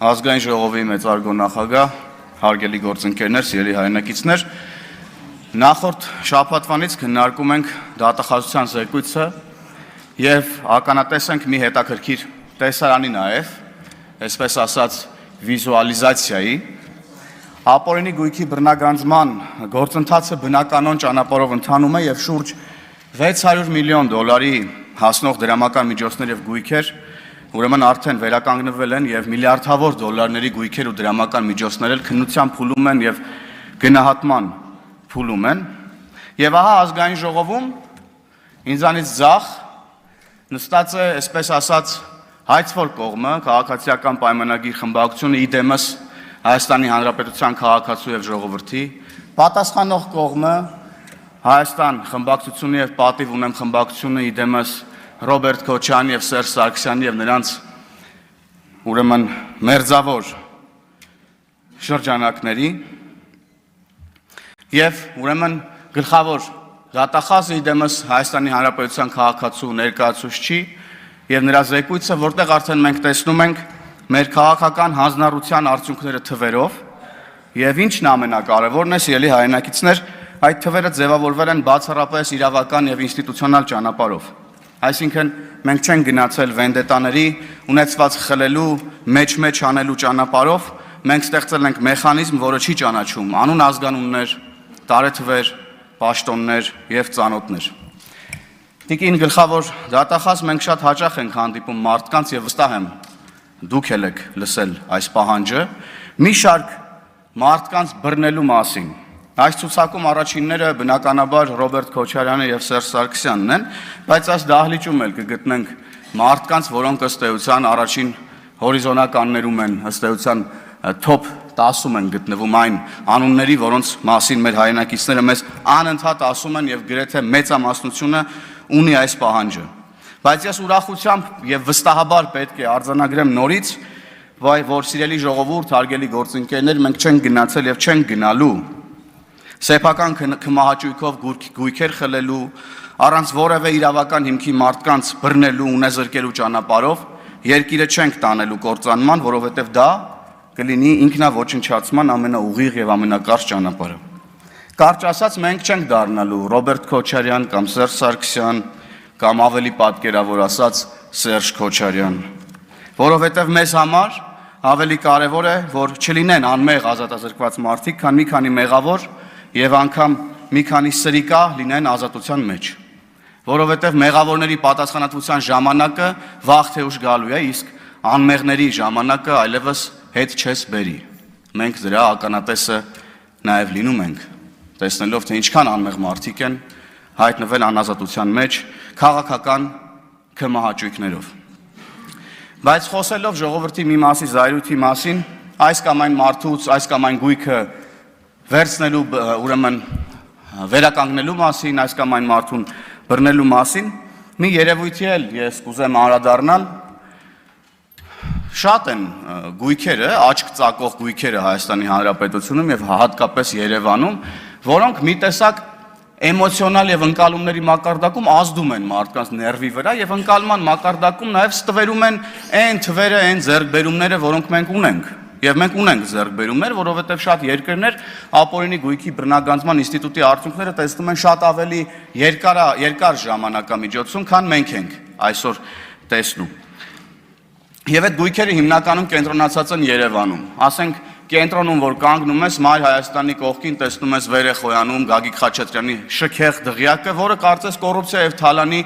Ազգային ժողովի մեծարգո նախագահ, հարգելի գործընկերներ, սիրելի հայրենակիցներ, նախորդ շաբաթվանից քննարկում ենք դատախազության զեկույցը եւ ականատես ենք մի հետաքրքիր տեսարանի նաեւ, այսպես ասած, վիզուալիզացիայի, ապօրինի գույքի բռնագանձման գործընթացը բնականon ճանապարհով ընթանում է եւ շուրջ 600 միլիոն դոլարի հասնող դրամական միջոցներ եւ գույքեր ուրեմն արդեն վերականգնվել են եւ միլիարդավոր դոլարների գույքեր ու դրամական միջոցներ էլ քննության փուլում են եւ գնահատման փուլում են եւ ահա ազգային ժողովում ինձանից ձախ նստած է, այսպես ասած, հայցվոր կողմը, քաղաքացիական պայմանագիր խմբակցությունը իդեմս Հայաստանի Հանրապետության քաղաքացու եւ ժողովրդի, պատասխանող կողմը Հայաստան խմբակցությունը եւ պատիվ ունեմ խմբակցությունը իդեմս Ռոբերտ Քոչարյանի եւ Սերժ Սարգսյանի եւ նրանց ուրեմն մերձավոր շրջանակների եւ ուրեմն գլխավոր դատախազը իդեմս Հայաստանի Հանրապետության քաղաքացու ներկայացուցչի եւ նրա զեկույցը, որտեղ արդեն մենք տեսնում ենք մեր քաղաքական հանձնառության արդյունքները թվերով եւ ինչն ամենակարևորն է, սիրելի հայրենակիցներ, այդ թվերը ձևավորվել են բացառապես իրավական եւ ինստիտուցիոնալ ճանապարհով։ Այսինքն մենք չենք գնացել վենդետաների ունեցված խլելու, մեջ անելու ճանապարհով, մենք ստեղծել ենք մեխանիզմ, որը չի ճանաչում անուն ազգանուններ, տարեթվեր, պաշտոններ եւ ծանոթներ։ Տիկին գլխավոր դատախազ, մենք շատ հաճախ ենք հանդիպում մարդկանց եւ վստահ եմ դուք էլ եք լսել այս պահանջը, մի շարք մարդկանց բռնելու մասին։ Այս ցուցակում առաջինները բնականաբար Ռոբերտ Քոչարյանը եւ Սերժ Սարգսյանն են, բայց այս դահլիճում էլ կգտնենք մարդկանց, որոնք ըստ էության առաջին հորիզոնականներում են, ըստ էության top 10-ում են գտնվում այն անունների, որոնց մասին մեր հայրենակիցները մեզ անընդհատ ասում են եւ գրեթե մեծամասնությունը ունի այս պահանջը։ Բայց ես ուրախությամբ եւ վստահաբար պետք է արձանագրեմ նորից, որ սիրելի ժողովուրդ, հարգելի գործընկերներ, մենք չենք գնացել եւ չենք գնալու սեփական քմահաճույքով գույքեր խլելու, առանց որևէ իրավական հիմքի մարդկանց բռնելու, ունեզրկելու ճանապարհով, երկիրը չենք տանելու կործանման, որովհետեւ դա կլինի ինքնաոչնչացման ամենաուղիղ եւ ամենակարճ ճանապարհը։ Կարճ ասած, մենք չենք դառնալու Ռոբերտ Քոչարյան կամ Սերժ Սարգսյան կամ ավելի պատկերավոր ասած Սերժ Քոչարյան, որովհետև մեզ համար ավելի կարևոր է, որ չլինեն անմեղ ազատազրկված մարդիկ, քան մի քանի մեղավոր եւ անգամ մի քանի սրիկա լինեն ազատության մեջ, որովհետև մեղավորների պատասխանատվության ժամանակը վաղ թե ուշ գալու է, իսկ անմեղների ժամանակը այլևս հետ չես բերի։ Մենք դրա ականատեսը նաեւ լինում ենք, տեսնելով թե ինչքան անմեղ մարդիկ են հայտնվել անազատության մեջ քաղաքական քմահաճույքներով։ Բայց խոսելով ժողովրդի մի մասի զայրույթի մասին, այս կամ այն մարդուց, այս կամ այն գույքը վերցնելու, ուրեմն վերականգնելու մասին, այս կամ այն մարդուն բռնելու մասին, մի երևույթի էլ ես կուզեմ անդրադառնալ։ Շատ են գույքերը, աչք ծակող գույքերը Հայաստանի Հանրապետությունում եւ հատկապես Երևանում, որոնք մի տեսակ էմոցիոնալ եւ ընկալումների մակարդակում ազդում են մարդկանց ներվի վրա եւ ընկալման մակարդակում նաեւ ստվերում են այն թվերը, այն ձեռքբերումները, որոնք մենք ունենք։ Եվ մենք ունենք ձեռքբերումներ, որովհետեւ շատ երկրներ ապօրինի գույքի բռնագանձման ինստիտուտի արդյունքները տեսնում են շատ ավելի երկար ժամանակամիջոցում, քան մենք ենք այսօր տեսնում։ Եվ այդ գույքերը հիմնականում կենտրոնացած են Երևանում։ Ասենք կենտրոնում, որ կանգնում ես, Մայր Հայաստանի կողքին տեսնում ես վեր է խոյանում Գագիկ Խաչատրյանի շքեղ դղյակը, որը կարծես կոռուպցիա եւ թալանի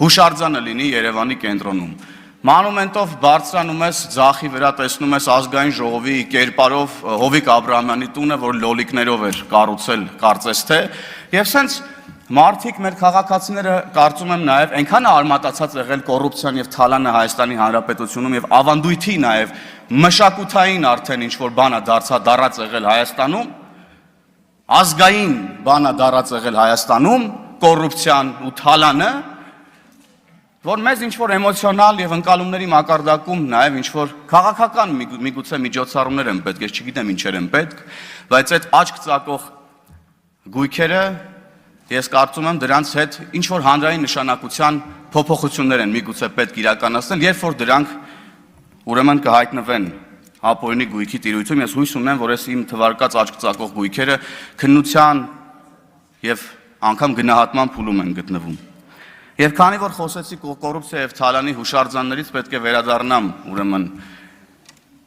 հուշարձանը լինի Երևանի կենտրոնում։ Մանումենտով բարձրանում ես ձախի վրա, տեսնում ես ազգային ժողովի կերպարով Հովիկ Աբրահամյանի տունը, որ լոլիկներով էր կառուցել, կարծես թե, եւ սենց մարդիկ, մեր քաղաքացիները կարծում եմ նաեւ այնքան արմատացած եղել կոռուպցիան եւ թալանը Հայաստանի Հանրապետությունում եւ ավանդույթի նաեւ մշակութային արդեն ինչ որ բանա դառած եղել Հայաստանում, ազգային բանա դառած եղել Հայաստանում, կոռուպցիան ու թալանը, որ մեզ ինչ որ էմոցիոնալ եւ ընկալումների մակարդակում նաեւ ինչ որ քաղաքական միգուցե միջոցառումներ են պետք, ես չգիտեմ ինչեր են պետք, բայց այդ աչք ծակող գույքերը ես կարծում եմ դրանց հետ ինչ որ հանրային նշանակության փոփոխություններ են միգուցե պետք իրականացնել, երբ որ դրանք ուրեմն կհայտնվեն ապօրինի գույքի տիրույթում, ես հույս ունեմ, որ այս իմ թվարկած աչք ծակող գույքերը քննության եւ անգամ գնահատման փուլում են գտնվում։ Եվ քանի որ խոսեցի կոռուպցիա եւ թալանի հուշարձաններից, պետք է վերադառնամ ուրեմն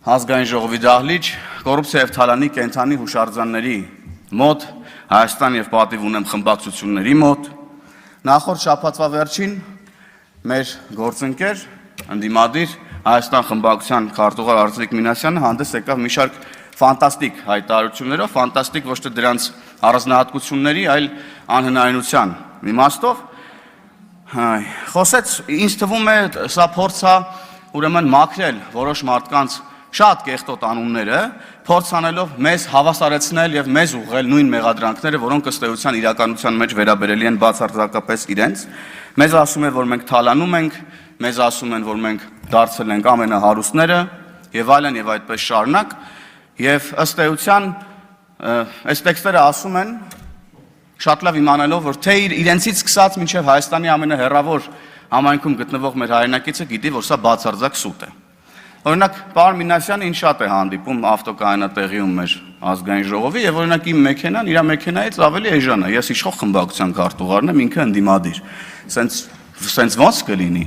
Ազգային ժողովի դահլիճ, կոռուպցիա եւ թալանի կենթանի հուշարձանների մոտ, Հայաստան եւ պատիվ ունեմ խմբակցությունների մոտ։ Նախորդ շաբաթվա վերջին մեր գործընկեր, ընդդիմադիր Հայաստան խմբակցության քարտուղար Արծվիկ Մինասյանը հանդես եկավ մի շարք ֆանտաստիկ հայտարարություններով, ֆանտաստիկ ոչ թե դրանց առանձնահատկությունների, այլ անհնարինության իմաստով։ Խոսեց, ինձ թվում է, սա փորձ է ուրեմն մաքրել որոշ մարդկանց շատ կեղտոտ անունները, փորձ անելով մեզ հավասարեցնել եւ մեզ ուղղել նույն մեղադրանքները, որոնք ըստ էության իրականության մեջ վերաբերելի են բացարձակապես իրենց։ Մեզ ասում են, որ մենք թալանում ենք, մեզ ասում են, որ մենք դարձել ենք ամենահարուստները եւ այլն եւ այդպես շարունակ։ Եվ ըստ էության այս տեքստերը ասում են շատ լավ իմանալով, որ թե իրենցից սկսած մինչև Հայաստանի ամենահեռավոր համայնքում գտնվող մեր հայրենակիցը գիտի, որ սա բացարձակ սուտ է։ Օրինակ, պարոն Մինասյանը ինձ շատ է հանդիպում ավտոկայանատեղիում մեր ազգային ժողովի եւ օրինակ իմ մեքենան իր մեքենայից ավելի էժան է։ Ես իշխող խմբակցության քարտուղարն եմ, ինքը ընդդիմադիր։ Սենց ոնց կլինի։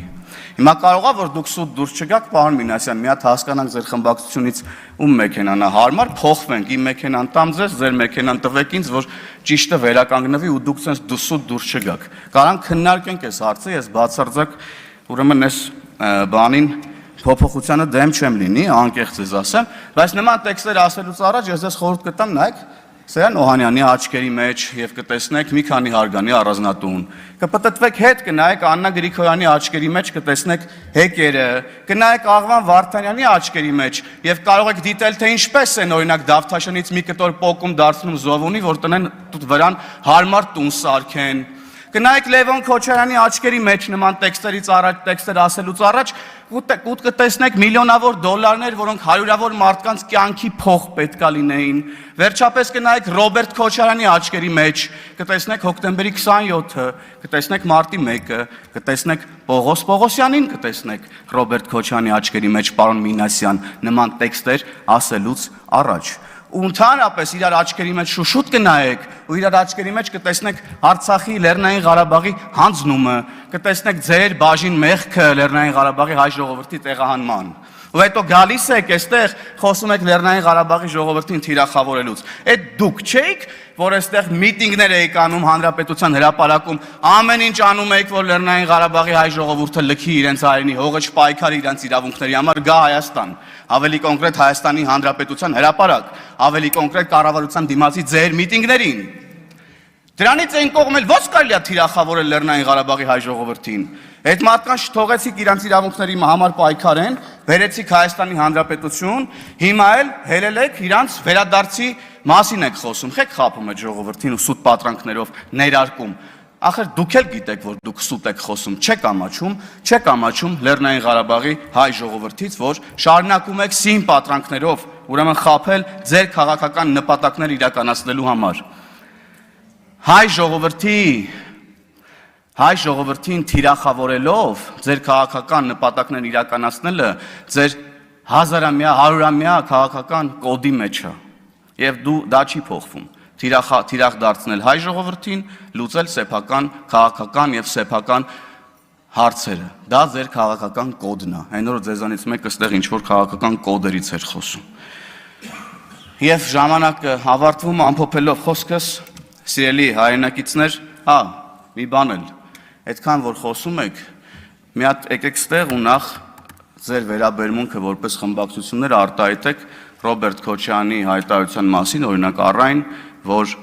Հիմա կարող է որ դուք սուտ դուրս չգաք, պարոն Մինասյան, մի հատ հասկանանք ձեր խմբակցությունից ում մեքենան է հարմար, փոխվենք, իմ մեքենան տամ ձեզ, ձեր մեքենան տվեք ինձ, որ ճիշտը վերականգնվի ու դուք սենց սուտ դուրս չգաք։ Կարանք քննարկենք այս հարցը, ես բացարձակ ուրեմն այս բանին փոփոխությանը դեմ չեմ լինի, անկեղծ ես ասեմ, բայց նման տեքստեր ասելուց առաջ ես ձեզ խորհուրդ կտամ նայեք Սերան Օհանյանի աչքերի մեջ եւ կտեսնեք մի քանի հարգանի առանձնատուն։ Կպտտվեք հետ կնայեք Աննա Գրիգորյանի աչքերի մեջ կտեսնեք հեկերը, կնայեք Աղվան Վարդանյանի աչքերի մեջ եւ կարող եք դիտել թե ինչպես են օրինակ Դավթաշենից մի կտոր պոկում դարձնում Զովունի, որ տնեն վրան հարմար տուն սարքեն։ Կնայեք Լևոն Քոչարյանի աչքերի մեջ նման տեքստերից առաջ տեքստեր ասելուց առաջ կուտ կտեսնեք միլիոնավոր դոլարներ, որոնք հարյուրավոր մարդկանց կյանքի փող պետքա լինեին։ Վերջապես կնայեք Ռոբերտ Քոչարյանի աչքերի մեջ, կտեսնեք հոկտեմբերի 27-ը, կտեսնեք մարտի 1-ը, կտեսնեք Պողոս Պողոսյանին, կտեսնեք Ռոբերտ Քոչարյանի աչքերի մեջ, պարոն Մինասյան, նման տեքստեր ասելուց առաջ։ Ու ընդհանրապես իրար աչքերի մեջ շուշուտ կնայեք ու իրար աչքերի մեջ կտեսնեք Արցախի Լեռնային Ղարաբաղի հանձնումը, կտեսնեք ձեր բաժին մեղքը Լեռնային Ղարաբաղի հայ ժողովրդի տեղահանման։ Ու հետո գալիս եք այստեղ խոսում եք Լեռնային Ղարաբաղի ժողովրդին թիրախավորելուց։ Այդ դուք չէիք, որ այստեղ միտինգներ էիք անում հանրապետության հրապարակում, ամեն ինչ անում եք, որ Լեռնային Ղարաբաղի հայ ժողովուրդը լքի իրենց հայրենի հողը չպայքարի իրենց իրավունքների համար, գա Հայաստան, ավելի կոնկրետ Հայաստանի Հանրապետության հրապարակ, ավելի կոնկրետ կառավարության դիմացի ձեր միտինգներին։ Դրանից այն կողմել ո՞ց կարելի է թիրախավորել Լեռնային Ղարաբաղի հայ ժողովրդին։ Այդ մարդկանց չթողեցիք իրանց իրավունքների համար պայքարեն, բերեցիք Հայաստանի Հանրապետություն, հիմա էլ հելել եք իրանց վերադարձի մասին եք խոսում, խեք խափում այդ ժողովրդին ու սուտ պատրանքներով ներարկում։ Ախր դուք էլ գիտեք, որ դուք սուտ եք խոսում, չեք ամաչում Լեռնային Ղարաբաղի հայ ժողովրդից, որ շարունակում եք սին պատրանքներով, ուրեմն խափել ձեր քաղաքական նպատակներ իրականացնելու համար։ Հայ ժողովրդին թիրախավորելով ձեր քաղաքական նպատակներ իրականացնելը ձեր հազարամյա, հարյուրամյա քաղաքական կոդի մեջ է։ Եվ դա չի փոխվում։ Թիրախ դարձնել հայ ժողովրդին, լուծել սեփական, քաղաքական եւ սեփական հարցերը։ Դա ձեր քաղաքական կոդն է։ Այն որ ձեզանից մեկը ստեղ ինչ որ քաղաքական կոդերից էր խոսում։ Եվ ժամանակը ավարտվում ամփոփելով խոսքս, սիրելի հայրենակիցներ, մի բան էլ, այդքան որ խոսում եք, մի հատ եկեք ստեղ ու նախ ձեր վերաբերմունքը որպես խմբակցություններ արտահայտեք Ռոբերտ Քոչարյանի հայտարարության մասին, օրինակ առայն, որ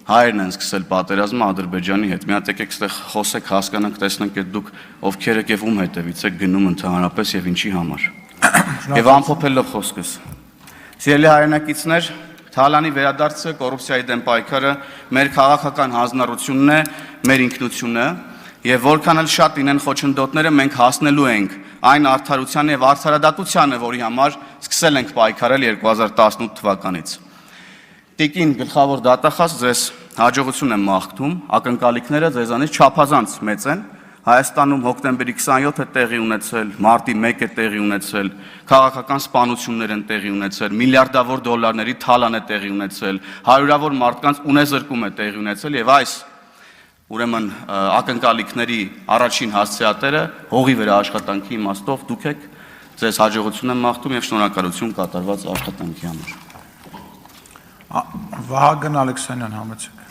հայերն են սկսել պատերազմը Ադրբեջանի հետ։ Մի հատ եկեք ստեղ խոսեք, հասկանանք, տեսնենք այդ դուք ովքեր եք եւ ում հետևից եք գնում ընդհանրապես եւ ինչի համար։ Եվ ամփոփելով խոսքս։ Սիրելի հայրենակիցներ, Թալանի վերադարձը, կոռուպցիայի դեմ պայքարը մեր քաղաքական հանձնառությունն է, մեր ինքնությունը, եւ որքան էլ շատ լինեն խոչընդոտները, մենք հասնելու ենք այն արդարությանը եւ արդարադատությանը, որի համար սկսել ենք պայքարել 2018 թվականից։ Տիկին գլխավոր դատախազ, ձեզ հաջողություն եմ մաղթում, ակնկալիքները ձեզանից չափազանց մեծ են, Հայաստանում հոկտեմբերի 27-ը տեղի ունեցել, մարտի 1-ը տեղի ունեցել, քաղաքական սպանություններ են տեղի ունեցել, միլիարդավոր դոլարների թալան է տեղի ունեցել, հարյուրավոր մարդկանց ունեզրկում է տեղի ունեցել եւ այս ուրեմն ակնկալիքների առաջին հասցեատերը հողի վրա աշխատանքի իմաստով դուք եք, ձեզ հաջողություն եմ մաղթում եւ շնորհակալություն կատարված աշխատանքի համար։ Վահագն Ալեքսանյան, համեցեք։